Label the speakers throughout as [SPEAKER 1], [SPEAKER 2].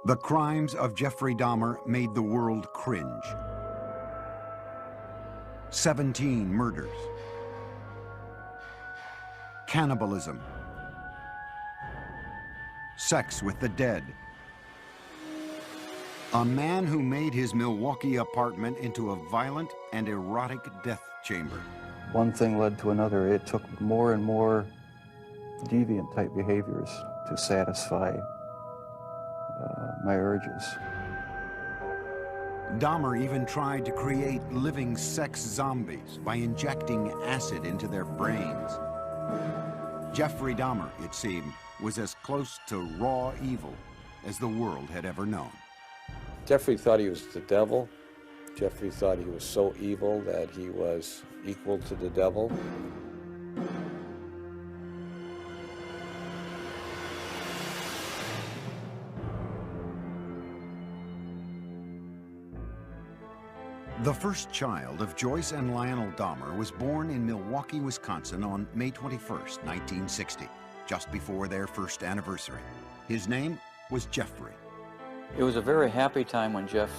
[SPEAKER 1] The crimes of Jeffrey Dahmer made the world cringe. 17 murders, cannibalism, sex with the dead. A man who made his Milwaukee apartment into a violent and erotic death chamber.
[SPEAKER 2] One thing led to another. It took more and more deviant type behaviors to satisfy my urges.
[SPEAKER 1] Dahmer even tried to create living sex zombies by injecting acid into their brains. Jeffrey Dahmer, it seemed, was as close to raw evil as the world had ever known.
[SPEAKER 3] Jeffrey thought he was the devil. Jeffrey thought he was so evil that he was equal to the devil.
[SPEAKER 1] The first child of Joyce and Lionel Dahmer was born in Milwaukee, Wisconsin on May 21st, 1960, just before their first anniversary. His name was Jeffrey.
[SPEAKER 4] It was a very happy time when Jeff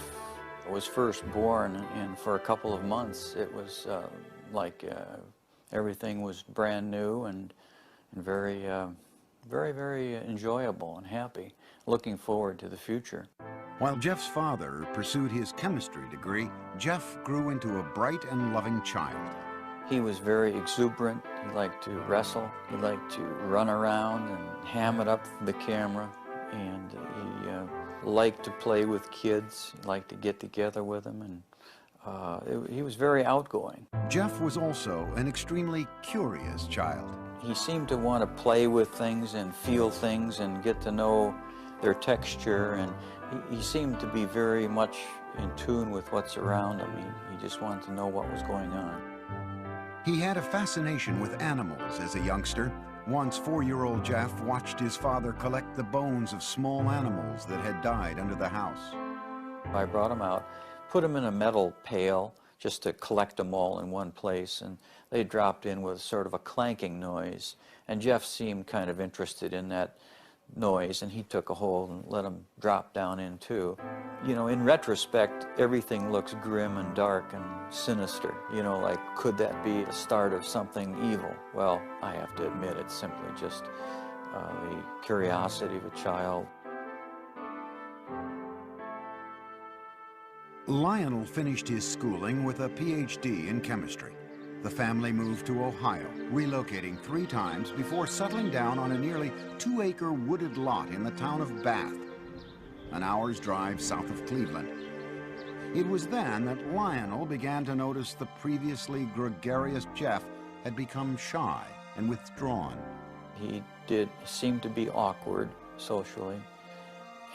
[SPEAKER 4] was first born, and for a couple of months it was like everything was brand new and very, very enjoyable and happy, looking forward to the future.
[SPEAKER 1] While Jeff's father pursued his chemistry degree, Jeff grew into a bright and loving child.
[SPEAKER 4] He was very exuberant. He liked to wrestle. He liked to run around and ham it up for the camera. And he liked to play with kids. He liked to get together with them. And he was very outgoing.
[SPEAKER 1] Jeff was also an extremely curious child.
[SPEAKER 4] He seemed to want to play with things and feel things and get to know their texture, and he seemed to be very much in tune with what's around him. He just wanted to know what was going on.
[SPEAKER 1] He had a fascination with animals as a youngster. Once, 4-year-old Jeff watched his father collect the bones of small animals that had died under the house.
[SPEAKER 4] I brought him out, put him in a metal pail just to collect them all in one place, and they dropped in with sort of a clanking noise, and Jeff seemed kind of interested in that noise, and he took a hold and let them drop down in too. You know, in retrospect, everything looks grim and dark and sinister. You know, like, could that be the start of something evil? Well, I have to admit, it's simply just the curiosity of a child.
[SPEAKER 1] Lionel finished his schooling with a PhD in chemistry. The family moved to Ohio, relocating 3 times before settling down on a nearly 2-acre wooded lot in the town of Bath, an hour's drive south of Cleveland. It was then that Lionel began to notice the previously gregarious Jeff had become shy and withdrawn.
[SPEAKER 4] He did seem to be awkward socially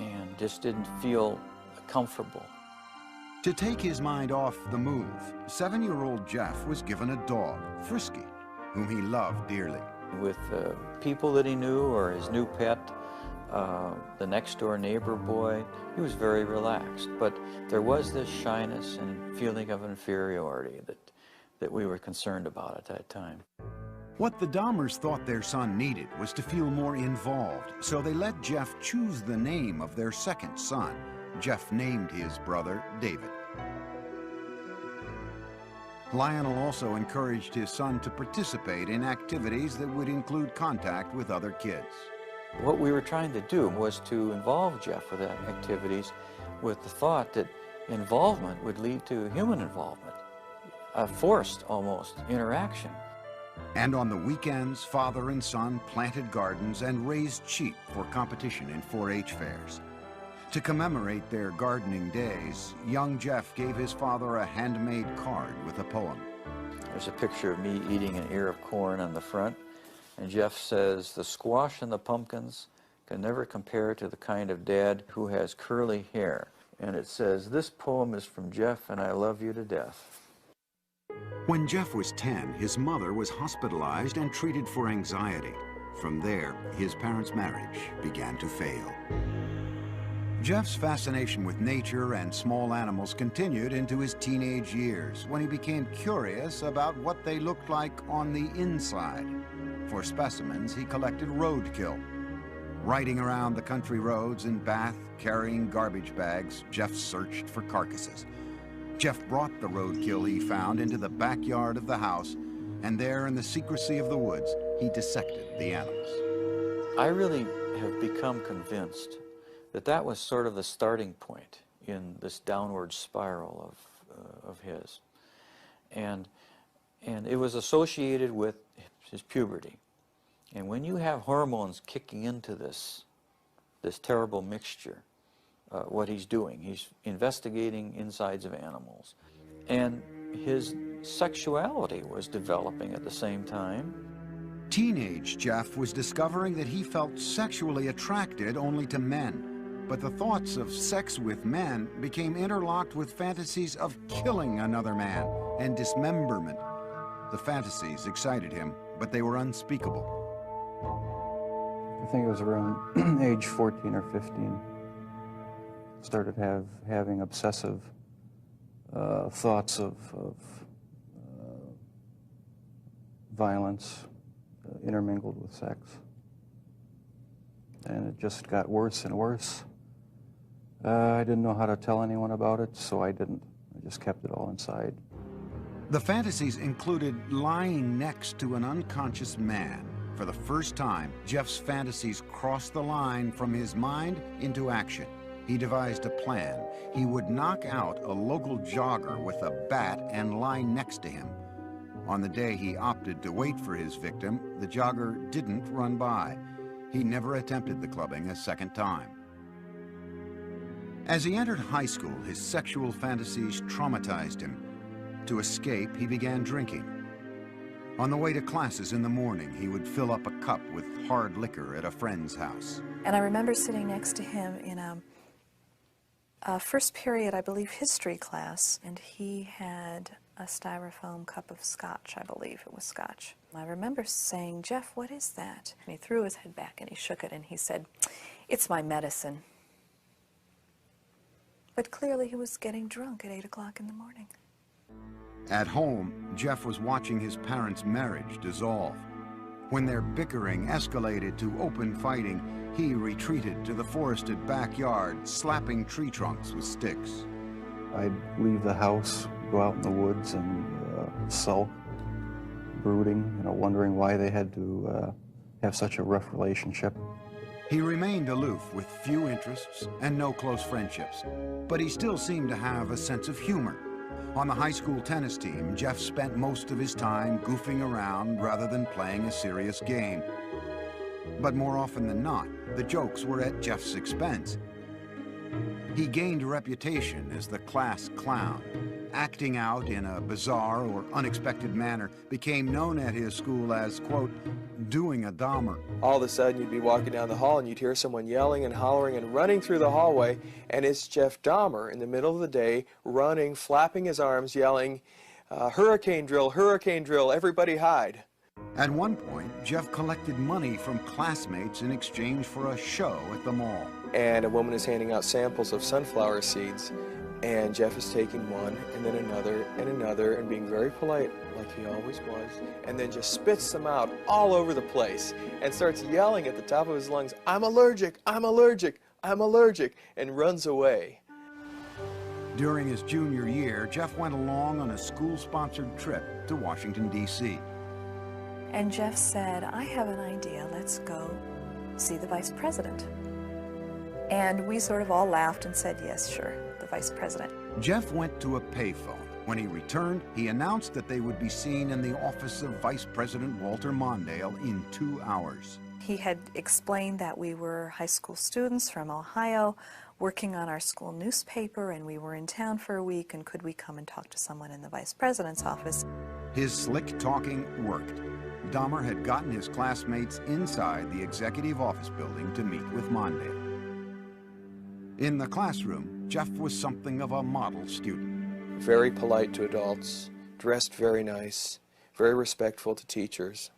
[SPEAKER 4] and just didn't feel comfortable.
[SPEAKER 1] To take his mind off the move, 7-year-old Jeff was given a dog, Frisky, whom he loved dearly.
[SPEAKER 4] With people that he knew or his new pet, the next-door neighbor boy, he was very relaxed. But there was this shyness and feeling of inferiority that we were concerned about at that time.
[SPEAKER 1] What the Dahmers thought their son needed was to feel more involved, so they let Jeff choose the name of their second son. Jeff named his brother David. Lionel also encouraged his son to participate in activities that would include contact with other kids.
[SPEAKER 4] What we were trying to do was to involve Jeff with activities with the thought that involvement would lead to human involvement, a forced, almost, interaction.
[SPEAKER 1] And on the weekends, father and son planted gardens and raised sheep for competition in 4-H fairs. To commemorate their gardening days, young Jeff gave his father a handmade card with a poem.
[SPEAKER 4] There's a picture of me eating an ear of corn on the front, and Jeff says, "The squash and the pumpkins can never compare to the kind of dad who has curly hair." And it says, "This poem is from Jeff, and I love you to death."
[SPEAKER 1] When Jeff was 10, his mother was hospitalized and treated for anxiety. From there, his parents' marriage began to fail. Jeff's fascination with nature and small animals continued into his teenage years, when he became curious about what they looked like on the inside. For specimens, he collected roadkill. Riding around the country roads in Bath, carrying garbage bags, Jeff searched for carcasses. Jeff brought the roadkill he found into the backyard of the house, and there in the secrecy of the woods, he dissected the animals.
[SPEAKER 4] I really have become convinced that that was sort of the starting point in this downward spiral of his. And it was associated with his puberty. And when you have hormones kicking into this terrible mixture, what he's doing, he's investigating insides of animals. And his sexuality was developing at the same time.
[SPEAKER 1] Teenage Jeff was discovering that he felt sexually attracted only to men. But the thoughts of sex with men became interlocked with fantasies of killing another man and dismemberment. The fantasies excited him, but they were unspeakable.
[SPEAKER 2] I think it was around age 14 or 15. Started having obsessive thoughts of violence intermingled with sex. And it just got worse and worse. I didn't know how to tell anyone about it, so I didn't. I just kept it all inside.
[SPEAKER 1] The fantasies included lying next to an unconscious man. For the first time, Jeff's fantasies crossed the line from his mind into action. He devised a plan. He would knock out a local jogger with a bat and lie next to him. On the day he opted to wait for his victim, the jogger didn't run by. He never attempted the clubbing a second time. As he entered high school, his sexual fantasies traumatized him. To escape, he began drinking. On the way to classes in the morning, he would fill up a cup with hard liquor at a friend's house.
[SPEAKER 5] And I remember sitting next to him in a first period, I believe, history class, and he had a styrofoam cup of scotch, I believe it was scotch. I remember saying, "Jeff, what is that?" And he threw his head back and he shook it and he said, "It's my medicine." But clearly he was getting drunk at 8 o'clock in the morning.
[SPEAKER 1] At home, Jeff was watching his parents' marriage dissolve. When their bickering escalated to open fighting, he retreated to the forested backyard, slapping tree trunks with sticks.
[SPEAKER 2] I'd leave the house, go out in the woods and sulk, brooding, wondering why they had to have such a rough relationship.
[SPEAKER 1] He remained aloof with few interests and no close friendships, but he still seemed to have a sense of humor. On the high school tennis team, Jeff spent most of his time goofing around rather than playing a serious game. But more often than not, the jokes were at Jeff's expense. He gained a reputation as the class clown. Acting out in a bizarre or unexpected manner became known at his school as, quote, doing a Dahmer.
[SPEAKER 6] All of a sudden you'd be walking down the hall and you'd hear someone yelling and hollering and running through the hallway, and it's Jeff Dahmer in the middle of the day, running, flapping his arms, yelling, hurricane drill, everybody hide.
[SPEAKER 1] At one point, Jeff collected money from classmates in exchange for a show at the mall.
[SPEAKER 6] And a woman is handing out samples of sunflower seeds, and Jeff is taking one and then another and being very polite like he always was, and then just spits them out all over the place and starts yelling at the top of his lungs, "I'm allergic, I'm allergic, I'm allergic," and runs away.
[SPEAKER 1] During his junior year, Jeff went along on a school-sponsored trip to Washington, D.C.
[SPEAKER 5] And Jeff said, "I have an idea, let's go see the vice president." And we sort of all laughed and said, "Yes, sure, the vice president."
[SPEAKER 1] Jeff went to a payphone. When he returned, he announced that they would be seen in the office of Vice President Walter Mondale in 2 hours.
[SPEAKER 5] He had explained that we were high school students from Ohio working on our school newspaper, and we were in town for a week, and could we come and talk to someone in the vice president's office?
[SPEAKER 1] His slick talking worked. Dahmer had gotten his classmates inside the executive office building to meet with Mondale. In the classroom, Jeff was something of a model student.
[SPEAKER 6] Very polite to adults, dressed very nice, very respectful to teachers.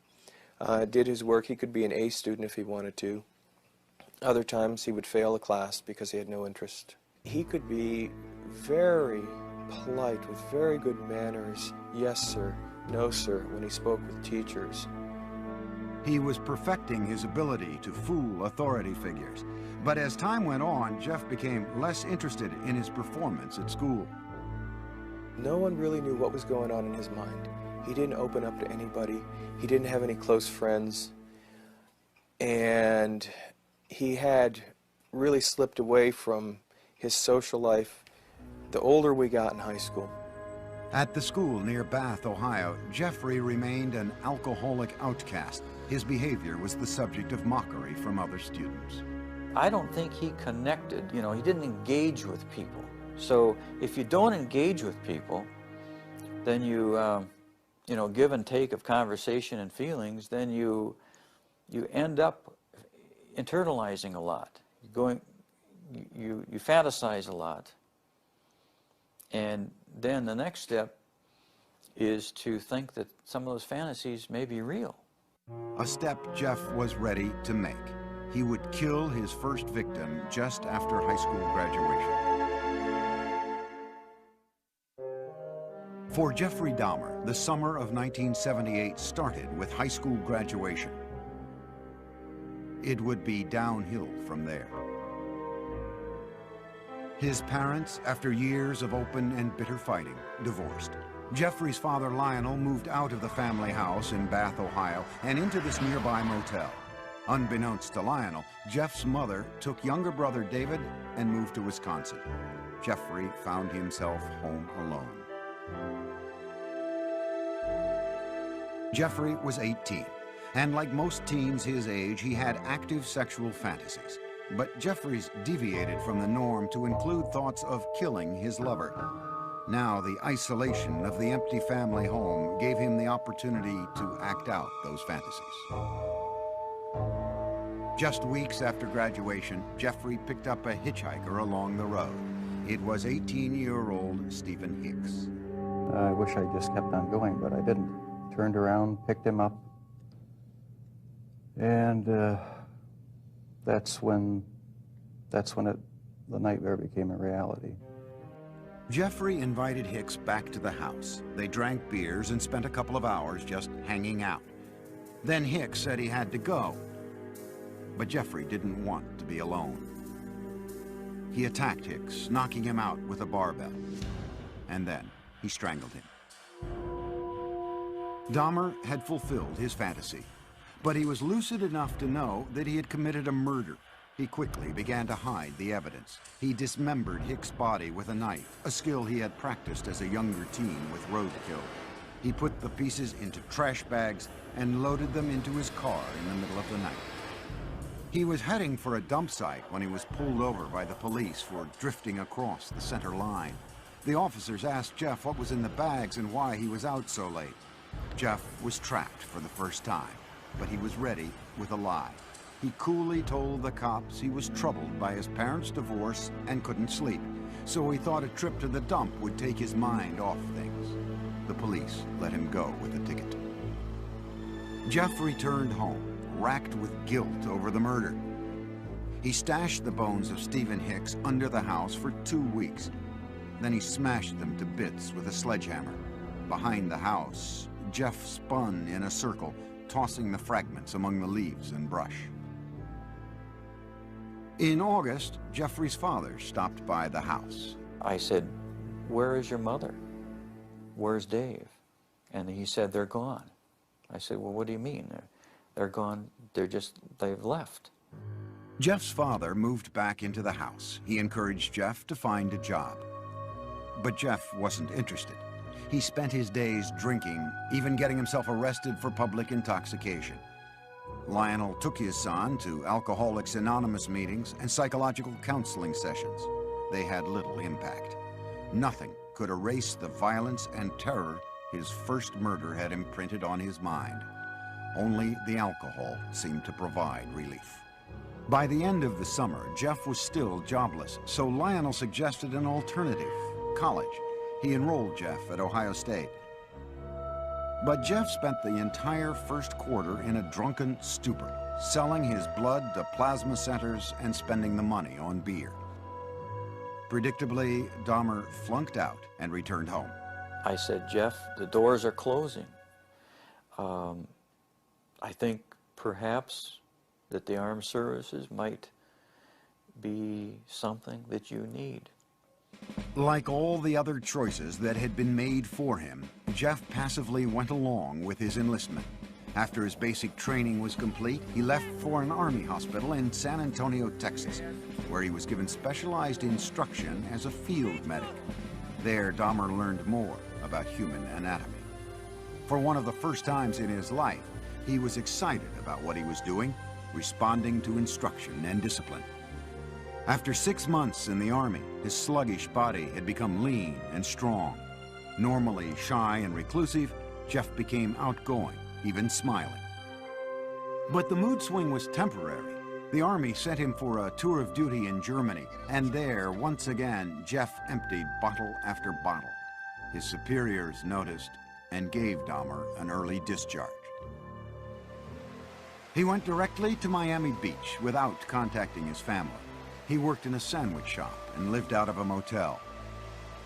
[SPEAKER 6] Did his work. He could be an A student if he wanted to. Other times he would fail a class because he had no interest. He could be very polite with very good manners, yes sir, no sir, when he spoke with teachers.
[SPEAKER 1] He was perfecting his ability to fool authority figures. But as time went on, Jeff became less interested in his performance at school.
[SPEAKER 6] No one really knew what was going on in his mind. He didn't open up to anybody. He didn't have any close friends. And he had really slipped away from his social life the older we got in high school.
[SPEAKER 1] At the school near Bath, Ohio, Jeffrey remained an alcoholic outcast. His behavior was the subject of mockery from other students.
[SPEAKER 4] I don't think he connected, he didn't engage with people. So if you don't engage with people, then you, give and take of conversation and feelings, then you end up internalizing a lot. You fantasize a lot. And then the next step is to think that some of those fantasies may be real.
[SPEAKER 1] A step Jeff was ready to make. He would kill his first victim just after high school graduation. For Jeffrey Dahmer, the summer of 1978 started with high school graduation. It would be downhill from there. His parents, after years of open and bitter fighting, divorced. Jeffrey's father, Lionel, moved out of the family house in Bath, Ohio, and into this nearby motel. Unbeknownst to Lionel, Jeff's mother took younger brother David and moved to Wisconsin. Jeffrey found himself home alone. Jeffrey was 18, and like most teens his age, he had active sexual fantasies. But Jeffrey's deviated from the norm to include thoughts of killing his lover. Now the isolation of the empty family home gave him the opportunity to act out those fantasies. Just weeks after graduation, Jeffrey picked up a hitchhiker along the road. It was 18-year-old Stephen Hicks.
[SPEAKER 2] I wish I just kept on going, but I didn't. Turned around, picked him up, and that's when the nightmare became a reality.
[SPEAKER 1] Jeffrey invited Hicks back to the house. They drank beers and spent a couple of hours just hanging out. Then Hicks said he had to go, but Jeffrey didn't want to be alone. He attacked Hicks, knocking him out with a barbell, and then he strangled him. Dahmer had fulfilled his fantasy, but he was lucid enough to know that he had committed a murder. He quickly began to hide the evidence. He dismembered Hicks' body with a knife, a skill he had practiced as a younger teen with roadkill. He put the pieces into trash bags and loaded them into his car in the middle of the night. He was heading for a dump site when he was pulled over by the police for drifting across the center line. The officers asked Jeff what was in the bags and why he was out so late. Jeff was trapped for the first time, but he was ready with a lie. He coolly told the cops he was troubled by his parents' divorce and couldn't sleep, so he thought a trip to the dump would take his mind off things. The police let him go with a ticket. Jeff returned home, racked with guilt over the murder. He stashed the bones of Stephen Hicks under the house for 2 weeks. Then he smashed them to bits with a sledgehammer. Behind the house, Jeff spun in a circle, tossing the fragments among the leaves and brush. In August, Jeffrey's father stopped by the house.
[SPEAKER 4] I said, "Where is your mother? Where's Dave?" And he said, "They're gone." I said, "Well, what do you mean? They're gone, they've left."
[SPEAKER 1] Jeff's father moved back into the house. He encouraged Jeff to find a job. But Jeff wasn't interested. He spent his days drinking, even getting himself arrested for public intoxication. Lionel took his son to Alcoholics Anonymous meetings and psychological counseling sessions. They had little impact. Nothing could erase the violence and terror his first murder had imprinted on his mind. Only the alcohol seemed to provide relief. By the end of the summer, Jeff was still jobless, so Lionel suggested an alternative: college. He enrolled Jeff at Ohio State. But Jeff spent the entire first quarter in a drunken stupor, selling his blood to plasma centers and spending the money on beer. Predictably, Dahmer flunked out and returned home.
[SPEAKER 4] I said, "Jeff, the doors are closing. I think perhaps that the armed services might be something that you need.
[SPEAKER 1] Like all the other choices that had been made for him, Jeff passively went along with his enlistment. After his basic training was complete, he left for an army hospital in San Antonio, Texas, where he was given specialized instruction as a field medic. There, Dahmer learned more about human anatomy. For one of the first times in his life, he was excited about what he was doing, responding to instruction and discipline. After 6 months in the Army, his sluggish body had become lean and strong. Normally shy and reclusive, Jeff became outgoing, even smiling. But the mood swing was temporary. The Army sent him for a tour of duty in Germany, and there, once again, Jeff emptied bottle after bottle. His superiors noticed and gave Dahmer an early discharge. He went directly to Miami Beach without contacting his family. He worked in a sandwich shop and lived out of a motel.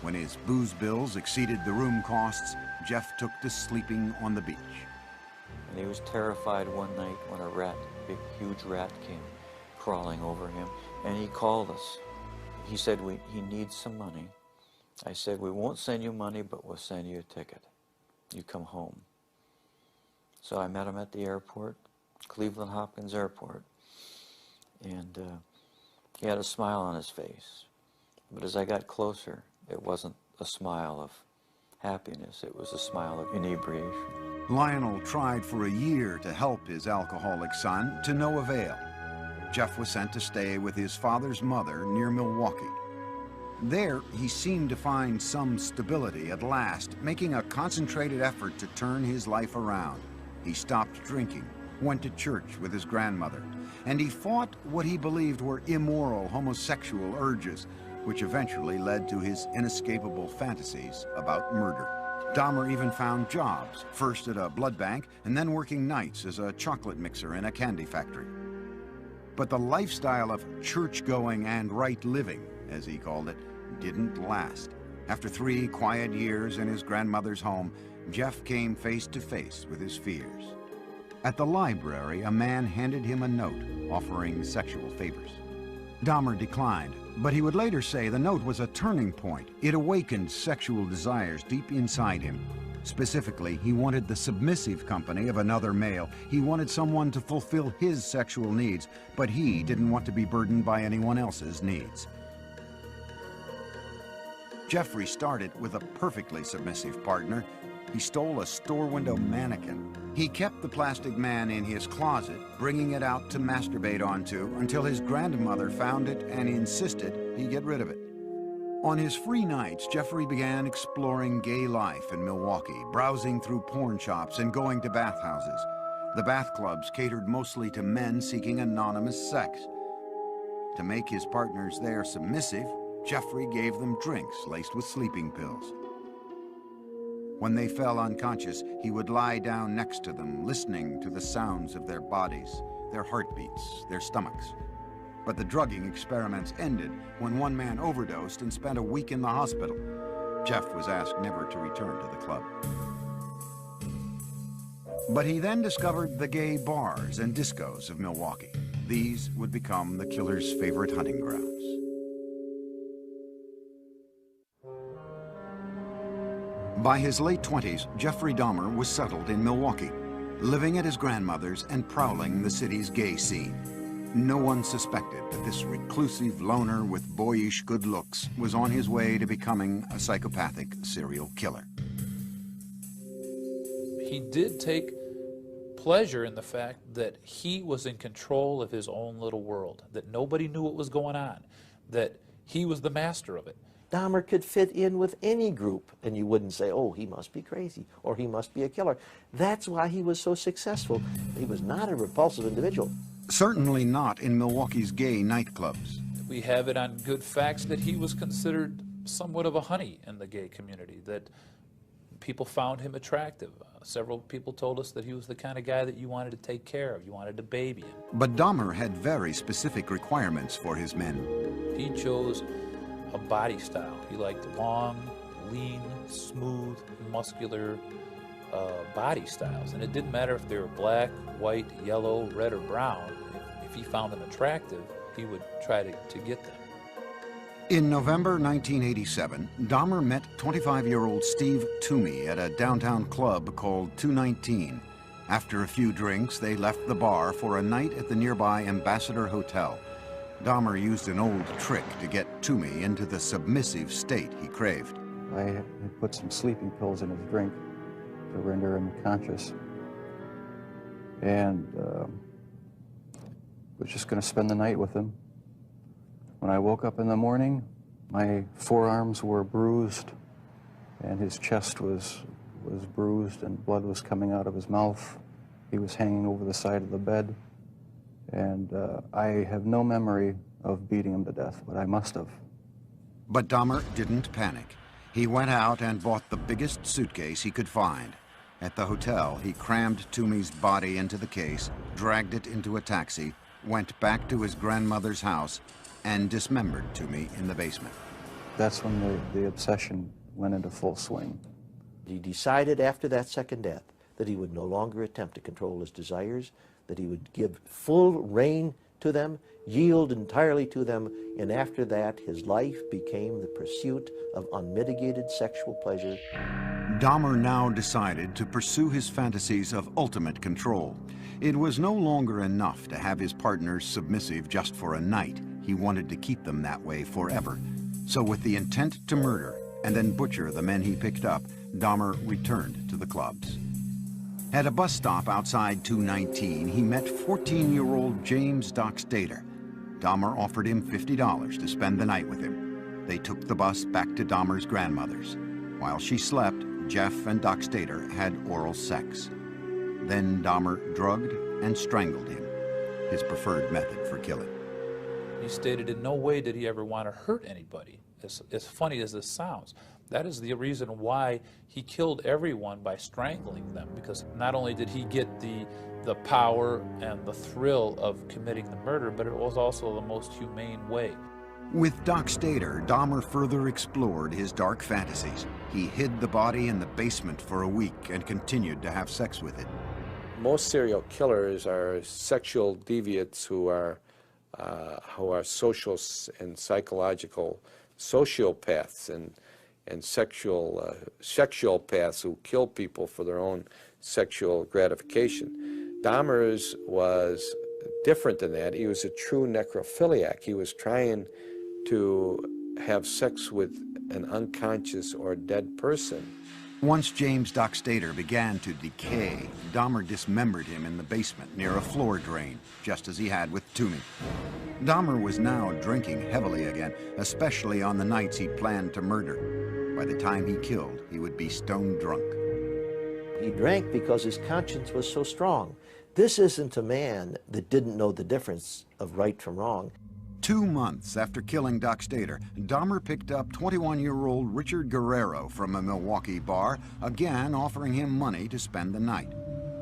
[SPEAKER 1] When his booze bills exceeded the room costs, Jeff took to sleeping on the beach.
[SPEAKER 4] And he was terrified one night when a rat, a big, huge rat, came crawling over him, and he called us. He said, he needs some money. I said, we won't send you money, but we'll send you a ticket. You come home. So I met him at the airport, Cleveland Hopkins Airport, and he had a smile on his face. But as I got closer, it wasn't a smile of happiness, it was a smile of inebriation.
[SPEAKER 1] Lionel tried for a year to help his alcoholic son, to no avail. Jeff was sent to stay with his father's mother near Milwaukee. There, he seemed to find some stability at last, making a concentrated effort to turn his life around. He stopped drinking, went to church with his grandmother, and he fought what he believed were immoral homosexual urges, which eventually led to his inescapable fantasies about murder. Dahmer even found jobs, first at a blood bank and then working nights as a chocolate mixer in a candy factory. But the lifestyle of church-going and right living, as he called it, didn't last. After 3 quiet years in his grandmother's home, Jeff came face to face with his fears. At the library, a man handed him a note offering sexual favors. Dahmer declined, but he would later say the note was a turning point. It awakened sexual desires deep inside him. Specifically, he wanted the submissive company of another male. He wanted someone to fulfill his sexual needs, but he didn't want to be burdened by anyone else's needs. Jeffrey started with a perfectly submissive partner. He stole a store window mannequin. He kept the plastic man in his closet, bringing it out to masturbate onto until his grandmother found it and insisted he get rid of it. On his free nights, Jeffrey began exploring gay life in Milwaukee, browsing through porn shops and going to bathhouses. The bath clubs catered mostly to men seeking anonymous sex. To make his partners there submissive, Jeffrey gave them drinks laced with sleeping pills. When they fell unconscious, he would lie down next to them, listening to the sounds of their bodies, their heartbeats, their stomachs. But the drugging experiments ended when one man overdosed and spent a week in the hospital. Jeff was asked never to return to the club. But he then discovered the gay bars and discos of Milwaukee. These would become the killer's favorite hunting grounds. By his late 20s, Jeffrey Dahmer was settled in Milwaukee, living at his grandmother's and prowling the city's gay scene. No one suspected that this reclusive loner with boyish good looks was on his way to becoming a psychopathic serial killer.
[SPEAKER 7] He did take pleasure in the fact that he was in control of his own little world, that nobody knew what was going on, that he was the master of it.
[SPEAKER 8] Dahmer could fit in with any group, and you wouldn't say, oh, he must be crazy, or he must be a killer. That's why he was so successful. He was not a repulsive individual.
[SPEAKER 1] Certainly not in Milwaukee's gay nightclubs.
[SPEAKER 7] We have it on good facts that he was considered somewhat of a honey in the gay community, that people found him attractive. Several people told us that he was the kind of guy that you wanted to take care of, you wanted to baby him.
[SPEAKER 1] But Dahmer had very specific requirements for his men.
[SPEAKER 7] He chose a body style. He liked long, lean, smooth, muscular body styles, and it didn't matter if they were black, white, yellow, red, or brown. If he found them attractive, he would try to get them.
[SPEAKER 1] In November 1987, Dahmer met 25-year-old Steve Toomey at a downtown club called 219. After a few drinks, they left the bar for a night at the nearby Ambassador Hotel. Dahmer used an old trick to get Toomey into the submissive state he craved.
[SPEAKER 2] I had put some sleeping pills in his drink to render him conscious, and was just going to spend the night with him. When I woke up in the morning, my forearms were bruised, and his chest was bruised, and blood was coming out of his mouth. He was hanging over the side of the bed, and I have no memory of beating him to death, but I must have.
[SPEAKER 1] But Dahmer didn't panic. He went out and bought the biggest suitcase he could find. At the hotel, he crammed Toomey's body into the case, dragged it into a taxi, went back to his grandmother's house, and dismembered Toomey in the basement.
[SPEAKER 2] That's when the obsession went into full swing.
[SPEAKER 8] He decided after that second death that he would no longer attempt to control his desires, that he would give full rein to them, yield entirely to them, and after that his life became the pursuit of unmitigated sexual pleasure.
[SPEAKER 1] Dahmer now decided to pursue his fantasies of ultimate control. It was no longer enough to have his partners submissive just for a night. He wanted to keep them that way forever. So with the intent to murder and then butcher the men he picked up, Dahmer returned to the clubs. At a bus stop outside 219, he met 14-year-old James Doc Stater. Dahmer offered him $50 to spend the night with him. They took the bus back to Dahmer's grandmother's. While she slept, Jeff and Doc Stater had oral sex. Then Dahmer drugged and strangled him, his preferred method for killing.
[SPEAKER 7] He stated in no way did he ever want to hurt anybody, as funny as this sounds. That is the reason why he killed everyone by strangling them, because not only did he get the power and the thrill of committing the murder, but it was also the most humane way.
[SPEAKER 1] With Doc Stater, Dahmer further explored his dark fantasies. He hid the body in the basement for a week and continued to have sex with it.
[SPEAKER 3] Most serial killers are sexual deviants who are social and psychological sociopaths and sexual paths who kill people for their own sexual gratification. Dahmer's was different than that. He was a true necrophiliac. He was trying to have sex with an unconscious or dead person.
[SPEAKER 1] Once James Doc Stater began to decay, Dahmer dismembered him in the basement near a floor drain, just as he had with Toomey. Dahmer was now drinking heavily again, especially on the nights he planned to murder. By the time he killed, he would be stone drunk.
[SPEAKER 8] He drank because his conscience was so strong. This isn't a man that didn't know the difference of right from wrong.
[SPEAKER 1] 2 months after killing Doc Stater, Dahmer picked up 21-year-old Richard Guerrero from a Milwaukee bar, again offering him money to spend the night.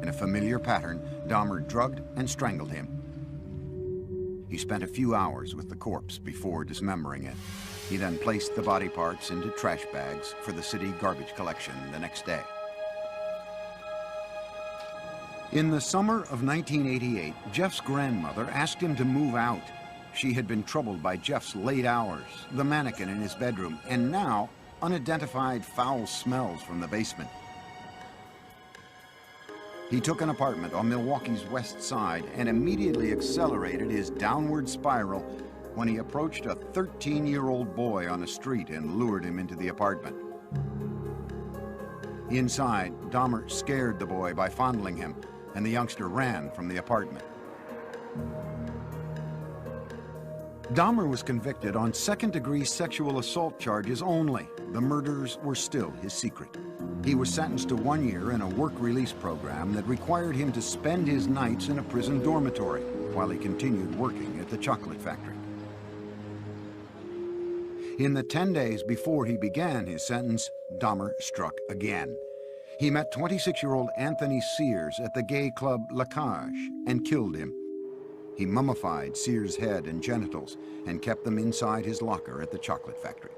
[SPEAKER 1] In a familiar pattern, Dahmer drugged and strangled him. He spent a few hours with the corpse before dismembering it. He then placed the body parts into trash bags for the city garbage collection the next day. In the summer of 1988, Jeff's grandmother asked him to move out. She had been troubled by Jeff's late hours, the mannequin in his bedroom, and now unidentified foul smells from the basement. He took an apartment on Milwaukee's west side and immediately accelerated his downward spiral when he approached a 13-year-old boy on the street and lured him into the apartment. Inside, Dahmer scared the boy by fondling him, and the youngster ran from the apartment. Dahmer was convicted on second-degree sexual assault charges only. The murders were still his secret. He was sentenced to 1 year in a work release program that required him to spend his nights in a prison dormitory while he continued working at the chocolate factory. In the 10 days before he began his sentence, Dahmer struck again. He met 26-year-old Anthony Sears at the gay club La Cage and killed him. He mummified Sears' head and genitals and kept them inside his locker at the chocolate factory.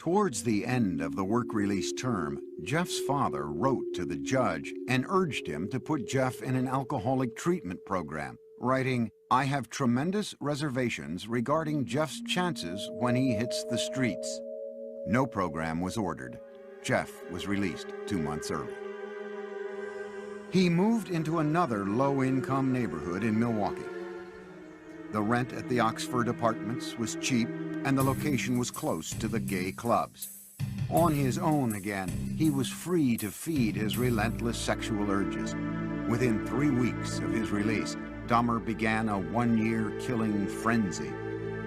[SPEAKER 1] Towards the end of the work release term, Jeff's father wrote to the judge and urged him to put Jeff in an alcoholic treatment program, writing, "I have tremendous reservations regarding Jeff's chances when he hits the streets." No program was ordered. Jeff was released 2 months early. He moved into another low-income neighborhood in Milwaukee. The rent at the Oxford Apartments was cheap, and the location was close to the gay clubs. On his own again, he was free to feed his relentless sexual urges. Within 3 weeks of his release, Dahmer began a 1-year killing frenzy.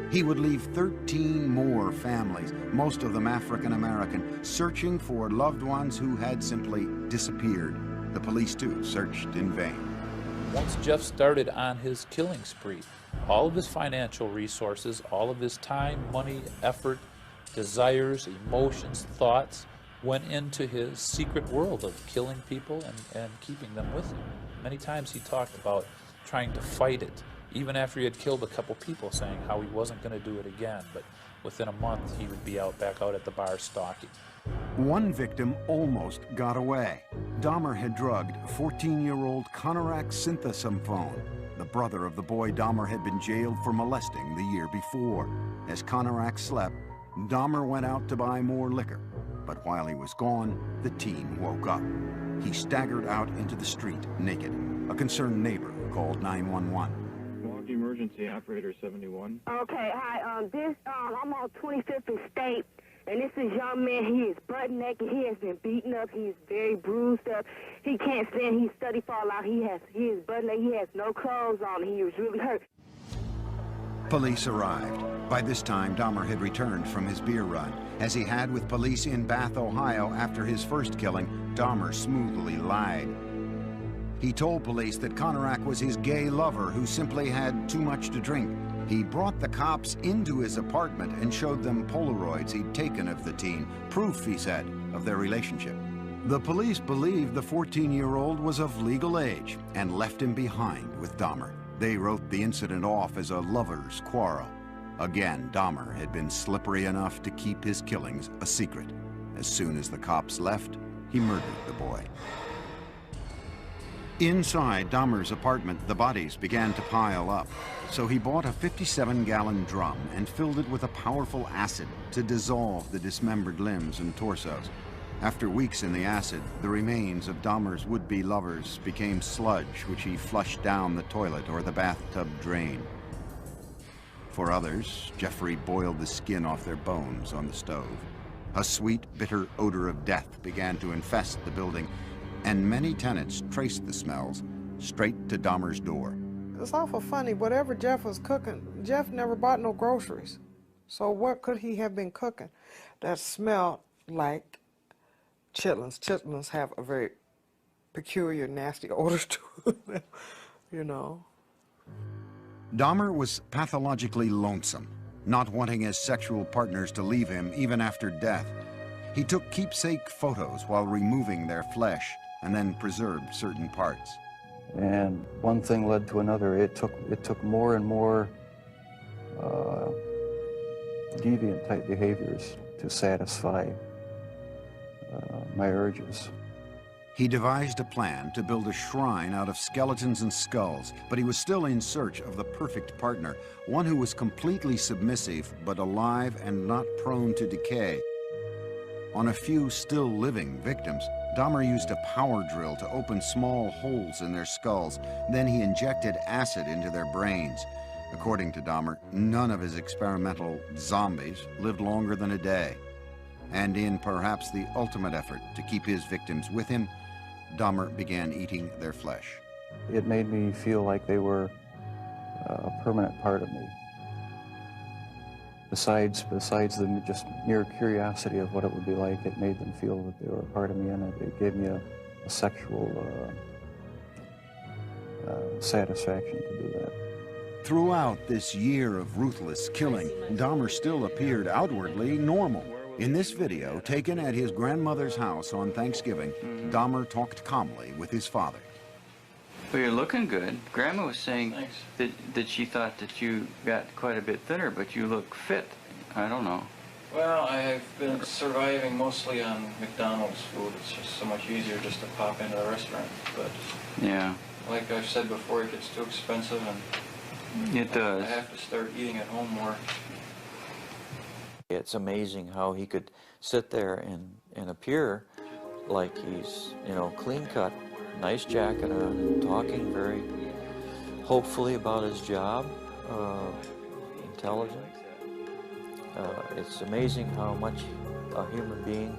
[SPEAKER 1] He would leave 13 more families, most of them African American, searching for loved ones who had simply disappeared. The police, too, searched in vain.
[SPEAKER 7] Once Jeff started on his killing spree, all of his financial resources, all of his time, money, effort, desires, emotions, thoughts went into his secret world of killing people and keeping them with him. Many times he talked about trying to fight it, even after he had killed a couple people, saying how he wasn't going to do it again, but within a month he would be back out at the bar stalking.
[SPEAKER 1] One victim almost got away. Dahmer had drugged 14-year-old Konorak Synthesymphone, the brother of the boy Dahmer had been jailed for molesting the year before. As Konorak slept, Dahmer went out to buy more liquor. But while he was gone, the teen woke up. He staggered out into the street naked. A concerned neighbor called 911.
[SPEAKER 9] Milwaukee Emergency Operator 71.
[SPEAKER 10] Okay, hi. I'm on 25th and State, and this is young man. He is butt naked. He has been beaten up. He is very bruised up. He can't stand. He's study fall out. He is butt naked. He has no clothes on. He was really hurt.
[SPEAKER 1] Police arrived. By this time, Dahmer had returned from his beer run. As he had with police in Bath, Ohio after his first killing, Dahmer smoothly lied. He told police that Konorak was his gay lover who simply had too much to drink. He brought the cops into his apartment and showed them Polaroids he'd taken of the teen, proof, he said, of their relationship. The police believed the 14-year-old was of legal age and left him behind with Dahmer. They wrote the incident off as a lover's quarrel. Again, Dahmer had been slippery enough to keep his killings a secret. As soon as the cops left, he murdered the boy. Inside Dahmer's apartment, the bodies began to pile up. So he bought a 57-gallon drum and filled it with a powerful acid to dissolve the dismembered limbs and torsos. After weeks in the acid, the remains of Dahmer's would-be lovers became sludge, which he flushed down the toilet or the bathtub drain. For others, Jeffrey boiled the skin off their bones on the stove. A sweet, bitter odor of death began to infest the building, and many tenants traced the smells straight to Dahmer's door.
[SPEAKER 11] It's awful funny. Whatever Jeff was cooking, Jeff never bought no groceries. So what could he have been cooking that smelled like chitlins? Chitlins have a very peculiar, nasty odor to them, you know.
[SPEAKER 1] Dahmer was pathologically lonesome, not wanting his sexual partners to leave him even after death. He took keepsake photos while removing their flesh and then preserved certain parts.
[SPEAKER 2] And one thing led to another. It took more and more deviant type behaviors to satisfy my urges.
[SPEAKER 1] He devised a plan to build a shrine out of skeletons and skulls, but he was still in search of the perfect partner, one who was completely submissive but alive and not prone to decay. On a few still living victims, Dahmer used a power drill to open small holes in their skulls. Then he injected acid into their brains. According to Dahmer, none of his experimental zombies lived longer than a day. And in perhaps the ultimate effort to keep his victims with him, Dahmer began eating their flesh.
[SPEAKER 2] It made me feel like they were a permanent part of me. Besides the just mere curiosity of what it would be like, it made them feel that they were a part of me, and it gave me a sexual satisfaction to do that.
[SPEAKER 1] Throughout this year of ruthless killing, Dahmer still appeared outwardly normal. In this video, taken at his grandmother's house on Thanksgiving, Dahmer talked calmly with his father.
[SPEAKER 4] Well, you're looking good. Grandma was saying that she thought that you got quite a bit thinner, but you look fit. I don't know. Well, I've been surviving mostly on McDonald's food. It's just so much easier just to pop into a restaurant. But
[SPEAKER 12] yeah,
[SPEAKER 4] like I've said before, it gets too expensive, and
[SPEAKER 12] it does.
[SPEAKER 4] I have to start eating at home more. It's amazing how he could sit there and appear like he's, you know, clean-cut, nice jacket on, and talking very hopefully about his job, intelligent. It's amazing how much a human being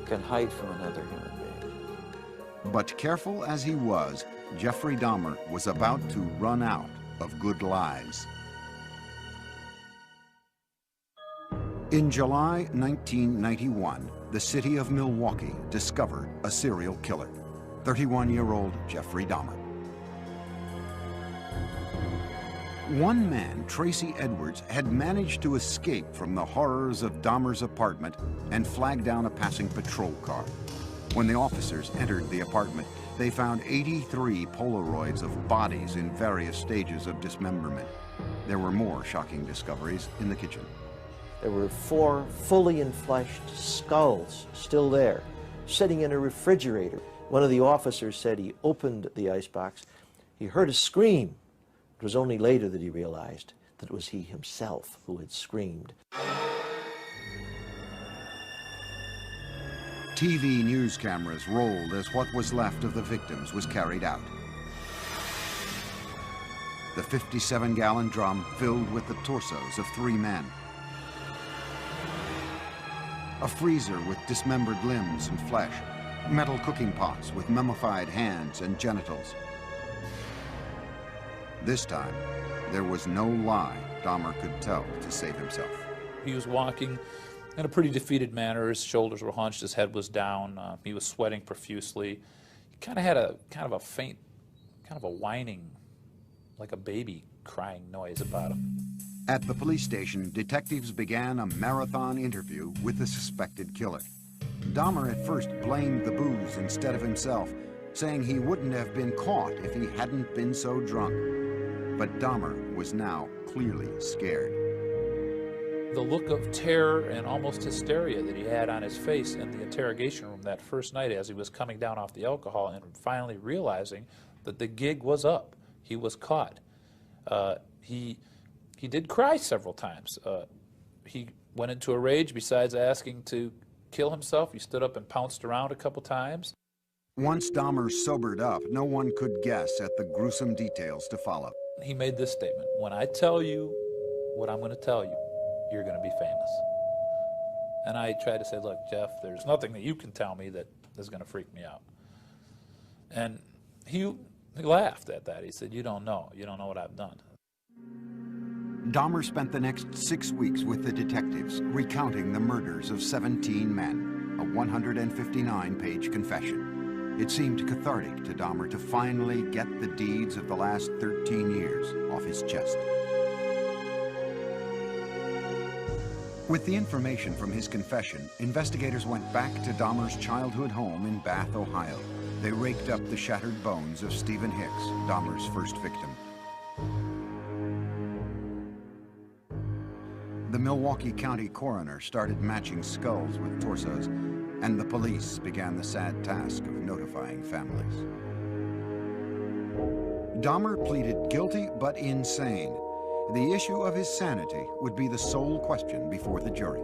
[SPEAKER 4] can hide from another human being.
[SPEAKER 1] But careful as he was, Jeffrey Dahmer was about to run out of good lies. In July 1991, the city of Milwaukee discovered a serial killer, 31-year-old Jeffrey Dahmer. One man, Tracy Edwards, had managed to escape from the horrors of Dahmer's apartment and flag down a passing patrol car. When the officers entered the apartment, they found 83 Polaroids of bodies in various stages of dismemberment. There were more shocking discoveries in the kitchen.
[SPEAKER 8] There were 4 fully enfleshed skulls still there, sitting in a refrigerator. One of the officers said he opened the icebox. He heard a scream. It was only later that he realized that it was he himself who had screamed.
[SPEAKER 1] TV news cameras rolled as what was left of the victims was carried out. The 57-gallon drum filled with the torsos of 3 men. A freezer with dismembered limbs and flesh. Metal cooking pots with mummified hands and genitals. This time, there was no lie Dahmer could tell to save himself.
[SPEAKER 7] He was walking in a pretty defeated manner. His shoulders were hunched, his head was down, he was sweating profusely. He kind of had a faint, kind of a whining, like a baby crying noise about him.
[SPEAKER 1] At the police station, detectives began a marathon interview with the suspected killer. Dahmer at first blamed the booze instead of himself, saying he wouldn't have been caught if he hadn't been so drunk. But Dahmer was now clearly scared.
[SPEAKER 7] The look of terror and almost hysteria that he had on his face in the interrogation room that first night as he was coming down off the alcohol and finally realizing that the gig was up. He was caught. He did cry several times. He went into a rage. Besides asking to kill himself, he stood up and pounced around a couple times.
[SPEAKER 1] Once Dahmer sobered up, no one could guess at the gruesome details to follow.
[SPEAKER 7] He made this statement: when I tell you what I'm going to tell you, you're going to be famous. And I tried to say, look, Jeff, there's nothing that you can tell me that is going to freak me out. And he laughed at that. He said, you don't know what I've done.
[SPEAKER 1] Dahmer spent the next 6 weeks with the detectives, recounting the murders of 17 men, a 159-page confession. It seemed cathartic to Dahmer to finally get the deeds of the last 13 years off his chest. With the information from his confession, investigators went back to Dahmer's childhood home in Bath, Ohio. They raked up the shattered bones of Stephen Hicks, Dahmer's first victim. The Milwaukee County coroner started matching skulls with torsos, and the police began the sad task of notifying families. Dahmer pleaded guilty but insane. The issue of his sanity would be the sole question before the jury.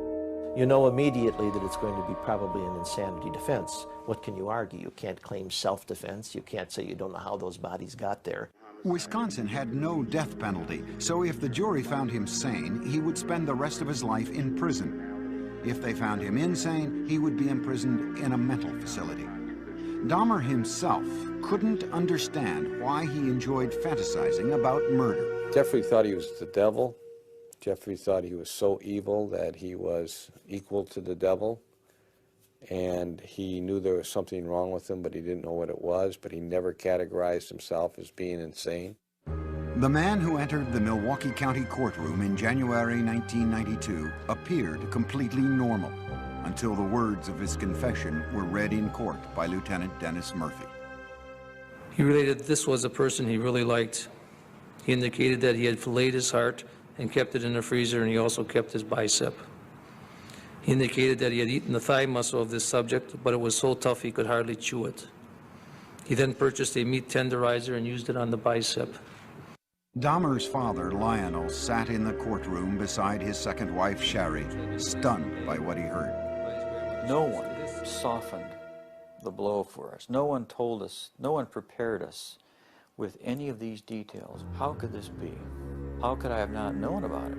[SPEAKER 8] You know immediately that it's going to be probably an insanity defense. What can you argue? You can't claim self-defense. You can't say you don't know how those bodies got there.
[SPEAKER 1] Wisconsin had no death penalty, so if the jury found him sane, he would spend the rest of his life in prison. If they found him insane, he would be imprisoned in a mental facility. Dahmer himself couldn't understand why he enjoyed fantasizing about murder.
[SPEAKER 3] Jeffrey thought he was the devil. Jeffrey thought he was so evil that he was equal to the devil. And he knew there was something wrong with him, but he didn't know what it was, but he never categorized himself as being insane.
[SPEAKER 1] The man who entered the Milwaukee County courtroom in January 1992 appeared completely normal until the words of his confession were read in court by Lieutenant Dennis Murphy.
[SPEAKER 13] He related this was a person he really liked. He indicated that he had filleted his heart and kept it in the freezer, and he also kept his bicep. He indicated that he had eaten the thigh muscle of this subject, but it was so tough he could hardly chew it. He then purchased a meat tenderizer and used it on the bicep.
[SPEAKER 1] Dahmer's father, Lionel, sat in the courtroom beside his second wife, Sherry, stunned by what he heard.
[SPEAKER 4] No one softened the blow for us. No one told us, no one prepared us with any of these details. How could this be? How could I have not known about it?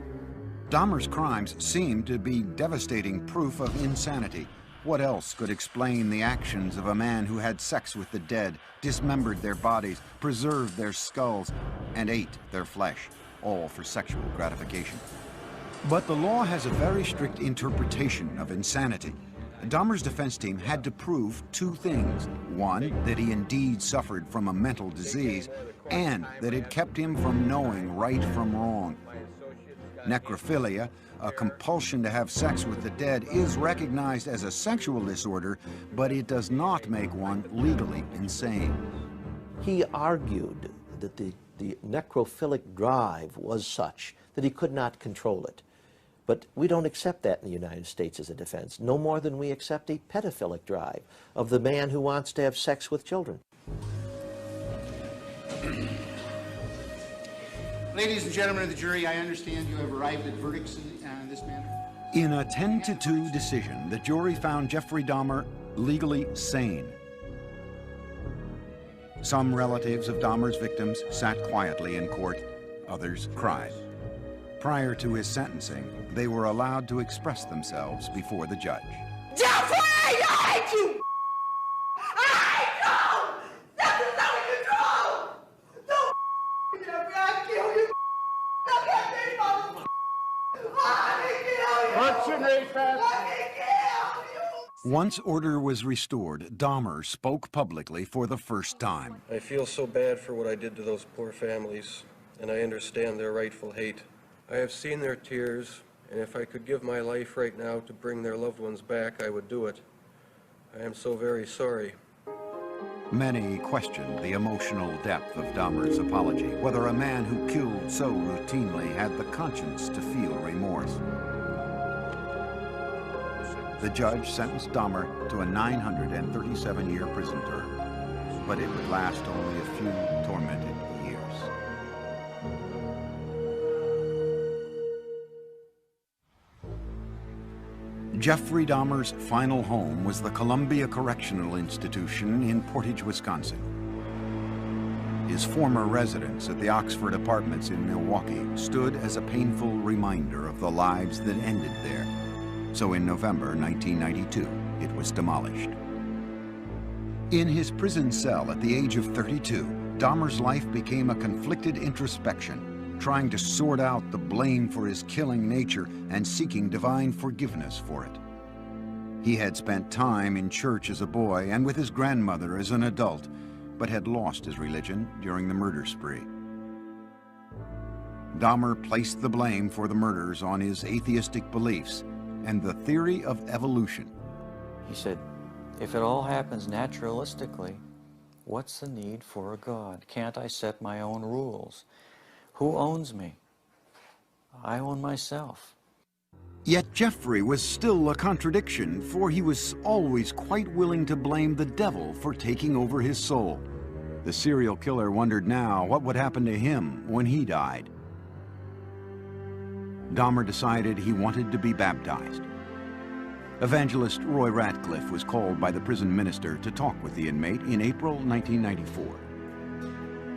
[SPEAKER 1] Dahmer's crimes seemed to be devastating proof of insanity. What else could explain the actions of a man who had sex with the dead, dismembered their bodies, preserved their skulls, and ate their flesh, all for sexual gratification? But the law has a very strict interpretation of insanity. Dahmer's defense team had to prove two things. One, that he indeed suffered from a mental disease, and that it kept him from knowing right from wrong. Necrophilia, a compulsion to have sex with the dead, is recognized as a sexual disorder, but it does not make one legally insane.
[SPEAKER 8] He argued that the necrophilic drive was such that he could not control it. But we don't accept that in the United States as a defense, no more than we accept a pedophilic drive of the man who wants to have sex with children.
[SPEAKER 12] Ladies and gentlemen of the jury, I understand you have arrived at verdicts in this manner.
[SPEAKER 1] In a 10-2 decision, the jury found Jeffrey Dahmer legally sane. Some relatives of Dahmer's victims sat quietly in court, others cried. Prior to his sentencing, they were allowed to express themselves before the judge.
[SPEAKER 14] Jeffrey, I hate you! I hate you! Nothing's under control! Don't Jeffrey, I'll kill you! I can't be motherfucker! I can kill you!
[SPEAKER 12] What's your name, Pat?
[SPEAKER 14] I can kill you!
[SPEAKER 1] Once order was restored, Dahmer spoke publicly for the first time.
[SPEAKER 15] I feel so bad for what I did to those poor families, and I understand their rightful hate. I have seen their tears, and if I could give my life right now to bring their loved ones back, I would do it. I am so very sorry.
[SPEAKER 1] Many questioned the emotional depth of Dahmer's apology, whether a man who killed so routinely had the conscience to feel remorse. The judge sentenced Dahmer to a 937-year prison term, but it would last only a few tormented years. Jeffrey Dahmer's final home was the Columbia Correctional Institution in Portage, Wisconsin. His former residence at the Oxford Apartments in Milwaukee stood as a painful reminder of the lives that ended there. So in November 1992, it was demolished. In his prison cell at the age of 32, Dahmer's life became a conflicted introspection, trying to sort out the blame for his killing nature and seeking divine forgiveness for it. He had spent time in church as a boy and with his grandmother as an adult, but had lost his religion during the murder spree. Dahmer placed the blame for the murders on his atheistic beliefs and the theory of evolution.
[SPEAKER 4] He said, if it all happens naturalistically, what's the need for a God? Can't I set my own rules? Who owns me? I own myself.
[SPEAKER 1] Yet Jeffrey was still a contradiction, for he was always quite willing to blame the devil for taking over his soul. The serial killer wondered now what would happen to him when he died. Dahmer decided he wanted to be baptized. Evangelist Roy Ratcliffe was called by the prison minister to talk with the inmate in April 1994.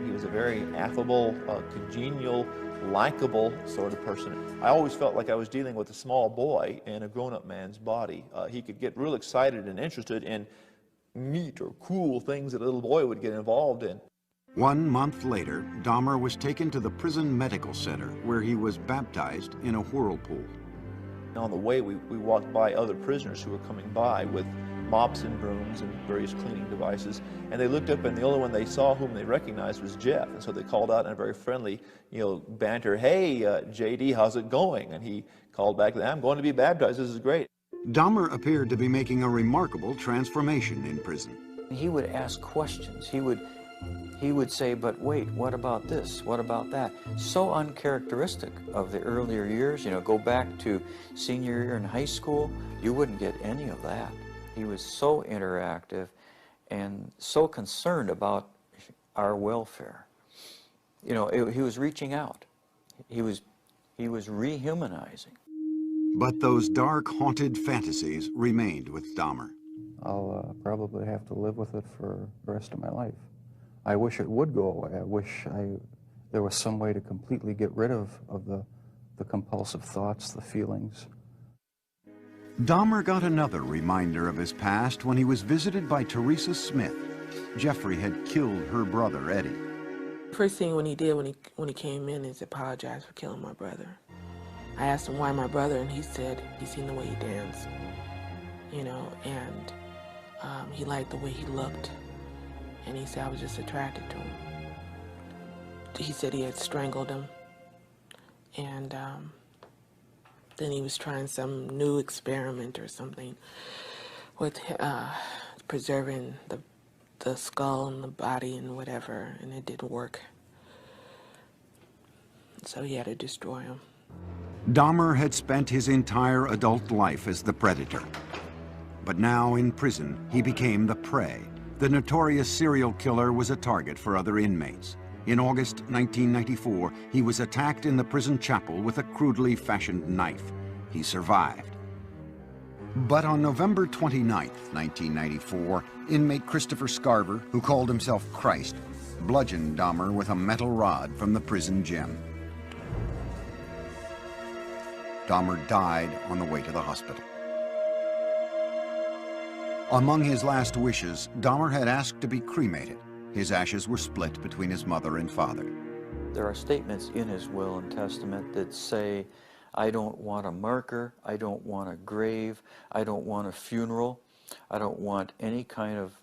[SPEAKER 16] He was a very affable, congenial, likable sort of person. I always felt like I was dealing with a small boy in a grown-up man's body. He could get real excited and interested in neat or cool things that a little boy would get involved in.
[SPEAKER 1] 1 month later, Dahmer was taken to the prison medical center, where he was baptized in a whirlpool.
[SPEAKER 16] On the way, we walked by other prisoners who were coming by with mops and brooms and various cleaning devices, and they looked up, and the only one they saw whom they recognized was Jeff, and so they called out in a very friendly, banter, "Hey, JD, how's it going?" And he called back, "I'm going to be baptized, this is great."
[SPEAKER 1] Dahmer appeared to be making a remarkable transformation in prison.
[SPEAKER 4] He would ask questions. He would he would say, but wait, what about this? What about that? So uncharacteristic of the earlier years. You know, go back to senior year in high school, you wouldn't get any of that. He was so interactive and so concerned about our welfare. You know, he was reaching out. He was rehumanizing.
[SPEAKER 1] But those dark, haunted fantasies remained with Dahmer.
[SPEAKER 2] I'll probably have to live with it for the rest of my life. I wish it would go away. I wish there was some way to completely get rid of the compulsive thoughts, the feelings.
[SPEAKER 1] Dahmer got another reminder of his past when he was visited by Teresa Smith. Jeffrey had killed her brother, Eddie.
[SPEAKER 17] First thing when he did when he came in is apologize for killing my brother. I asked him why my brother, and he said he seen the way he danced, you know, and he liked the way he looked. And he said I was just attracted to him. He said he had strangled him, and then he was trying some new experiment or something with preserving the skull and the body and whatever, and it didn't work. So he had to destroy him.
[SPEAKER 1] Dahmer had spent his entire adult life as the predator. But now in prison, he became the prey. The notorious serial killer was a target for other inmates. In August 1994, he was attacked in the prison chapel with a crudely fashioned knife. He survived. But on November 29, 1994, inmate Christopher Scarver, who called himself Christ, bludgeoned Dahmer with a metal rod from the prison gym. Dahmer died on the way to the hospital. Among his last wishes, Dahmer had asked to be cremated. His ashes were split between his mother and father.
[SPEAKER 4] There are statements in his will and testament that say, I don't want a marker, I don't want a grave, I don't want a funeral, I don't want any kind of...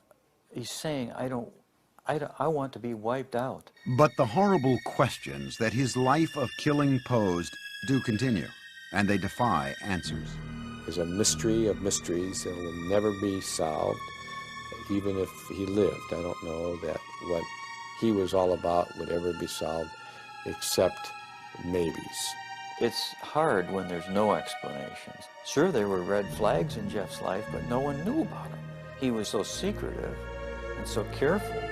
[SPEAKER 4] He's saying, I want to be wiped out.
[SPEAKER 1] But the horrible questions that his life of killing posed do continue, and they defy answers.
[SPEAKER 3] Is a mystery of mysteries that will never be solved. Even if he lived, I don't know that what he was all about would ever be solved, except maybes.
[SPEAKER 4] It's hard when there's no explanations. Sure, there were red flags in Jeff's life, but no one knew about him. He was so secretive and so careful.